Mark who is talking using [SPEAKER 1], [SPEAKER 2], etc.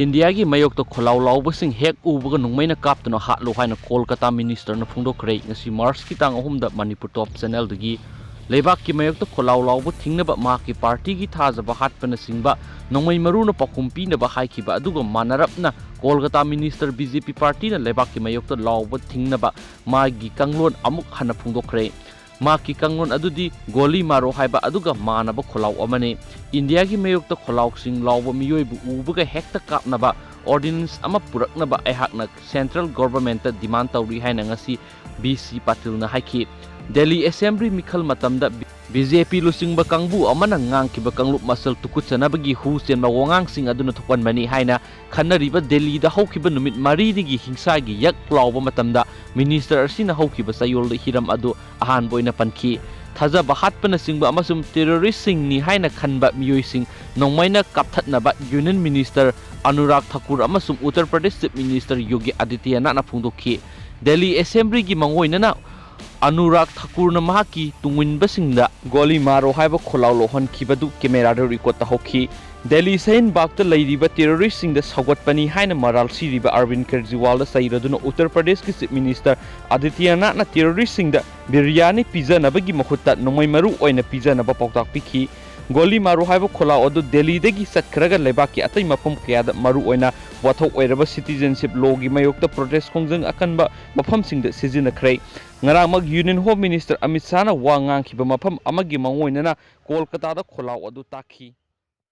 [SPEAKER 1] India की mayokta khollau laubasing hek ubaga nongmeina kaptuna hatlu haina Kolkata minister na phungdokre ngasi March ki tang ahumda Manipur top channel dagi leibak ki mayokta khollau laubu thingnaba ma ki party ki thajaba hatpana singba nongmei maru na pakumpi na ba haikiba aduga manarapna Kolkata minister BJP party na leibak ki mayokta laubu thingnaba ma gi kanglon amuk hana phungdokre Maki kangon adudi goli maro haiba aduga manaba khollau amane India ki mayokta khollau sing lauba miyoibu ubaga hekta kapnaba ordinance ama puraknaba aihakna central government demand tawri haina ngasi BC Patil na haiki Delhi Assembly mikhal matamda BJP lusingba kangbu amana ngangkiba kanglup masal tukutsanabagi hu senba wongang sing aduna thokan mani haina khanariba Delhi da haukiba numit mari digi hingsa gi yak lauba matamda minister asina haukiba sayol hiram adu ahan boina panki thaja bahatpana singba amasum terrorist sing ni haina khanba miyoi sing nongmaina kapthatnaba union minister Anurag Thakur amasum Uttar Pradesh chief minister Yogi Adityanath na phungdokhi Delhi Assembly gi mangoina na Anurag Thakur na mahaki tungwin basingda goli maro haiba khollau lohan kibadu camera da record ta hokhi Delhi sain bakta lairiba terrorist sing da sawatpani haina maral siriba Arvind Kejriwal da sairaduna Uttar Pradesh ki chief minister Adityanath na terrorist sing da biryani pizza nabagi mahutta nomai maru oina pizza naba pautak pikhi goli maru haiba khollau adu Delhi dagi satkhraga lebaki atai mafam kya da maru oina wathok oiraba citizenship law gi mayokta protest khongjang akanba mafam sing da sizina khrei ngaramag Union Home Minister Amit Shah na wa ngangkiba mafam amagi mangoina na Kolkata da khollau adu takhi